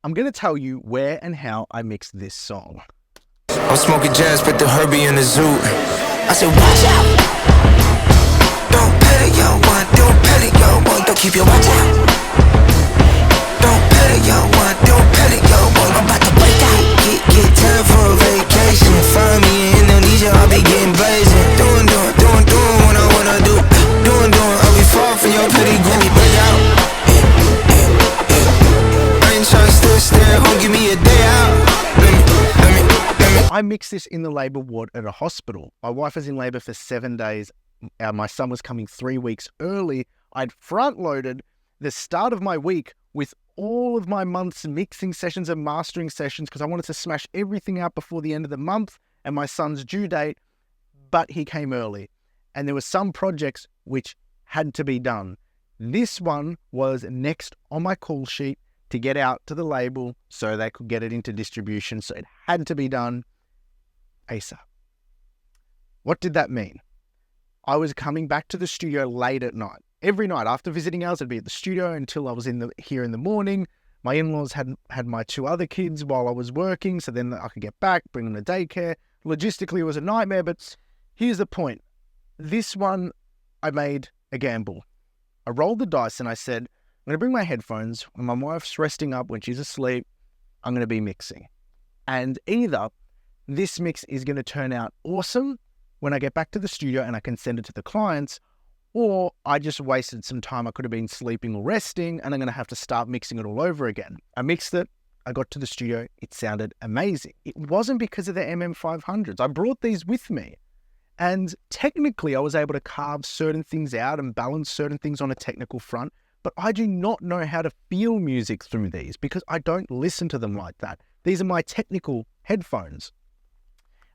I'm going to tell you where and how I mixed this song. I'm smoking jazz, put the Herbie in the zoo. I said, watch out! Don't pet it, yo, one. Don't pet it, yo, one. Don't keep your watch out. Don't pet it, yo, one. Don't pet it, yo, one. I'm about to break out. Get time for a vacation. Find me in Indonesia, I'll be getting blazing. Doing what I wanna do. Doing, I'll be far from your pretty groovy. Break out. I ain't tryna stay at home, give me a day out. I mixed this in the labour ward at a hospital. My wife was in labour for 7 days. My son was coming 3 weeks early. I'd front-loaded the start of my week with all of my month's mixing sessions and mastering sessions because I wanted to smash everything out before the end of the month and my son's due date, but he came early. And there were some projects which had to be done. This one was next on my call sheet to get out to the label so they could get it into distribution. So it had to be done ASAP. What did that mean? I was coming back to the studio late at night. Every night after visiting hours, I'd be at the studio until I was here in the morning. My in-laws had my 2 other kids while I was working, so then I could get back, bring them to daycare. Logistically, it was a nightmare, but here's the point. This one, I made a gamble. I rolled the dice and I said, I'm going to bring my headphones. When my wife's resting up, when she's asleep, I'm going to be mixing. And either this mix is going to turn out awesome when I get back to the studio and I can send it to the clients, or I just wasted some time. I could have been sleeping or resting and I'm going to have to start mixing it all over again. I mixed it. I got to the studio. It sounded amazing. It wasn't because of the MM500s. I brought these with me. And technically, I was able to carve certain things out and balance certain things on a technical front, but I do not know how to feel music through these because I don't listen to them like that. These are my technical headphones.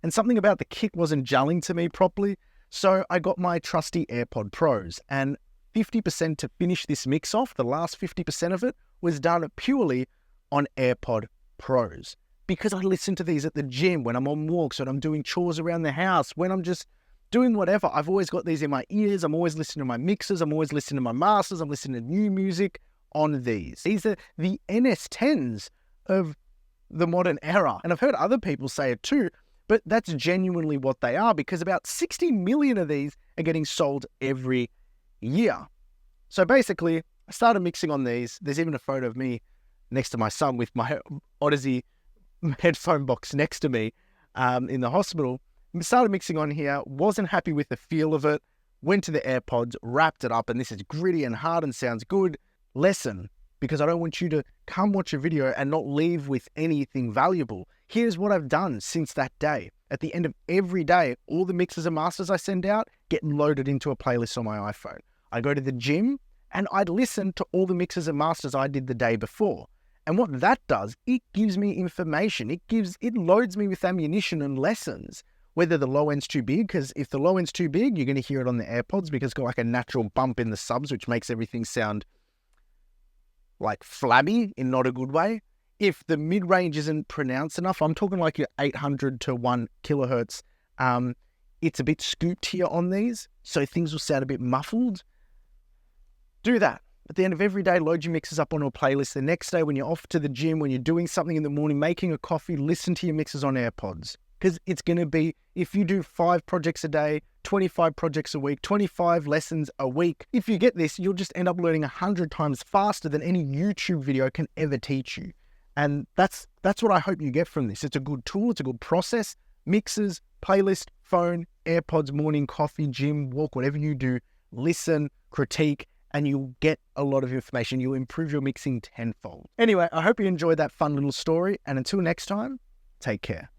And something about the kick wasn't gelling to me properly, so I got my trusty AirPod Pros, and 50% to finish this mix off, the last 50% of it, was done purely on AirPod Pros. Because I listen to these at the gym, when I'm on walks, when I'm doing chores around the house, when I'm just doing whatever. I've always got these in my ears. I'm always listening to my mixes. I'm always listening to my masters. I'm listening to new music on these. These are the NS10s of the modern era. And I've heard other people say it too, but that's genuinely what they are because about 60 million of these are getting sold every year. So basically, I started mixing on these. There's even a photo of me next to my son with my Odyssey headphone box next to me in the hospital. Started mixing on here, wasn't happy with the feel of it, went to the AirPods, wrapped it up, and this is gritty and hard and sounds good. Lesson, because I don't want you to come watch a video and not leave with anything valuable. Here's what I've done since that day. At the end of every day, all the mixes and masters I send out get loaded into a playlist on my iPhone. I go to the gym and I'd listen to all the mixes and masters I did the day before. And what that does, it gives me information. It loads me with ammunition and lessons. Whether the low end's too big, because if the low end's too big, you're going to hear it on the AirPods because it's got like a natural bump in the subs, which makes everything sound like flabby in not a good way. If the mid-range isn't pronounced enough, I'm talking like your 800 to 1 kilohertz, it's a bit scooped here on these, so things will sound a bit muffled. Do that. At the end of every day, load your mixes up onto a playlist. The next day, when you're off to the gym, when you're doing something in the morning, making a coffee, listen to your mixes on AirPods. Because it's going to be, if you do 5 projects a day, 25 projects a week, 25 lessons a week, if you get this, you'll just end up learning 100 times faster than any YouTube video can ever teach you. And that's what I hope you get from this. It's a good tool. It's a good process. Mixes, playlist, phone, AirPods, morning, coffee, gym, walk, whatever you do, listen, critique, and you'll get a lot of information. You'll improve your mixing tenfold. Anyway, I hope you enjoyed that fun little story. And until next time, take care.